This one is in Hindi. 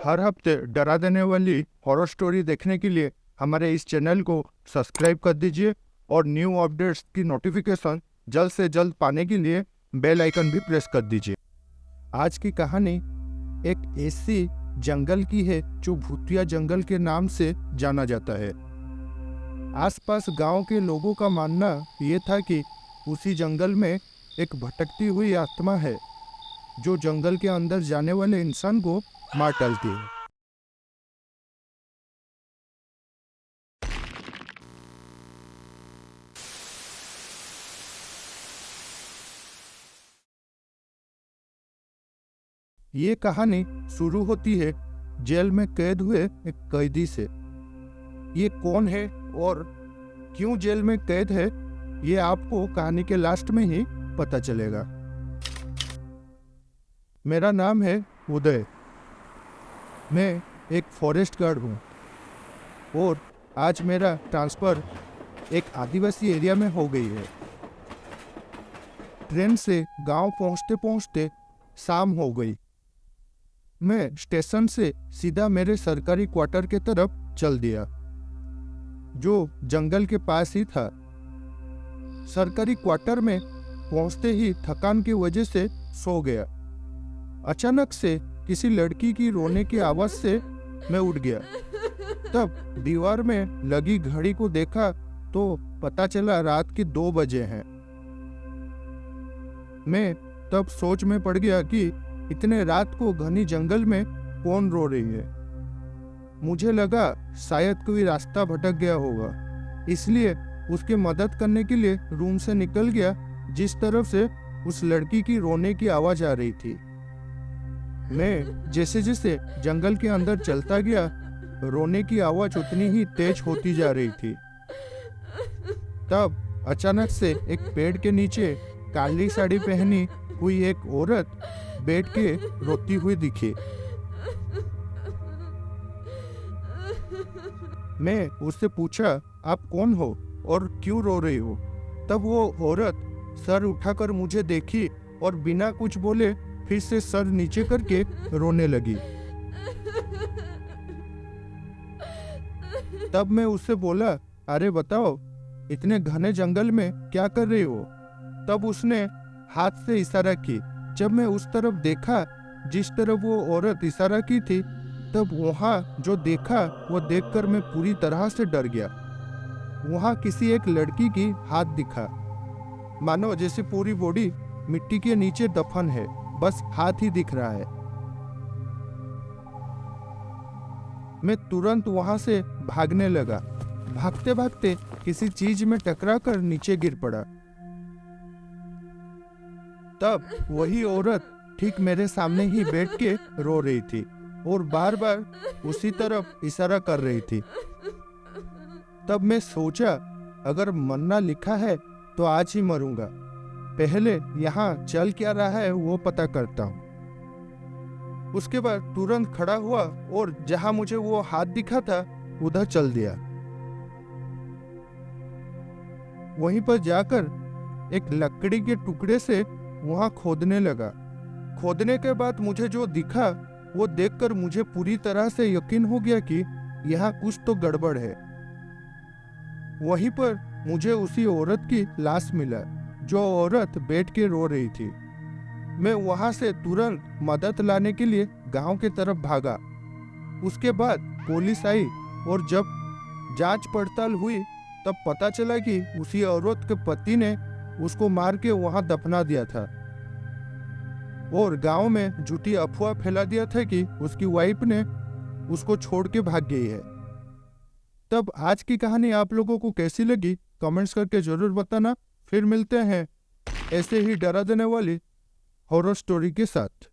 हर हफ्ते डरा देने वाली हॉरर स्टोरी देखने के लिए हमारे इस चैनल को सब्सक्राइब कर दीजिए और न्यू अपडेट्स की नोटिफिकेशन जल्द से जल्द पाने के लिए बेल आइकन भी प्रेस कर दीजिए। आज की कहानी एक ऐसी जंगल की है जो भूतिया जंगल के नाम से जाना जाता है। आसपास गांव के लोगों का मानना ये था कि उसी जंगल में एक भटकती हुई आत्मा है जो जंगल के अंदर जाने वाले इंसान को मार डालती है। ये कहानी शुरू होती है जेल में कैद हुए एक कैदी से। ये कौन है और क्यों जेल में कैद है, ये आपको कहानी के लास्ट में ही पता चलेगा। मेरा नाम है उदय। मैं एक फॉरेस्ट गार्ड हूँ और आज मेरा ट्रांसफ़र एक आदिवासी एरिया में हो गई है। ट्रेन से गांव पहुँचते पहुँचते शाम हो गई। मैं स्टेशन से सीधा मेरे सरकारी क्वार्टर के तरफ चल दिया जो जंगल के पास ही था। सरकारी क्वार्टर में पहुंचते ही थकान की वजह से सो गया। अचानक से किसी लड़की की रोने की आवाज से मैं उठ गया। तब दीवार में लगी घड़ी को देखा तो पता चला रात के 2 बजे हैं। मैं तब सोच में पड़ गया कि इतने रात को घनी जंगल में कौन रो रही है। मुझे लगा शायद कोई रास्ता भटक गया होगा, इसलिए उसकी मदद करने के लिए रूम से निकल गया जिस तरफ से उस लड़की की रोने की आवाज आ रही थी। मैं जैसे जैसे जंगल के अंदर चलता गया, रोने की आवाज उतनी ही तेज होती जा रही थी। तब अचानक से एक पेड़ के नीचे काली साड़ी पहनी हुई एक औरत बैठ के रोती हुई दिखी। मैं उससे पूछा, आप कौन हो और क्यों रो रही हो? तब वो औरत सर उठाकर मुझे देखी और बिना कुछ बोले फिर से सर नीचे करके रोने लगी। तब मैं उससे बोला, अरे बताओ, इतने घने जंगल में क्या कर रही हो? तब उसने हाथ से इशारा की। जब मैं उस तरफ देखा जिस तरफ वो औरत इशारा की थी, तब वहाँ जो देखा वो देखकर मैं पूरी तरह से डर गया। वहाँ किसी एक लड़की की हाथ दिखा, मानो जैसे पूरी बॉडी मिट्टी के नीचे दफन है, बस हाथ ही दिख रहा है। मैं तुरंत वहां से भागने लगा। भागते भागते किसी चीज में टकराकर नीचे गिर पड़ा। तब वही औरत ठीक मेरे सामने ही बैठ के रो रही थी और बार बार उसी तरफ इशारा कर रही थी। तब मैं सोचा, अगर मरना लिखा है तो आज ही मरूंगा। पहले यहाँ चल क्या रहा है वो पता करता हूँ। उसके बाद तुरंत खड़ा हुआ और जहां मुझे वो हाथ दिखा था उधर चल दिया। वहीं पर जाकर एक लकड़ी के टुकड़े से वहां खोदने लगा। खोदने के बाद मुझे जो दिखा वो देखकर मुझे पूरी तरह से यकीन हो गया कि यहाँ कुछ तो गड़बड़ है। वहीं पर मुझे उसी औरत की लाश मिला जो औरत बैठ के रो रही थी। मैं वहां से तुरंत मदद लाने के लिए गांव की तरफ भागा। उसके बाद पुलिस आई और जब जांच पड़ताल हुई तब पता चला कि उसी औरत के पति ने उसको मार के वहां दफना दिया था और गांव में झूठी अफवाह फैला दिया था कि उसकी वाइफ ने उसको छोड़ के भाग गई है। तब आज की कहानी आप लोगों को कैसी लगी कमेंट्स करके जरूर बताना। फिर मिलते हैं ऐसे ही डरा देने वाली हॉरर स्टोरी के साथ।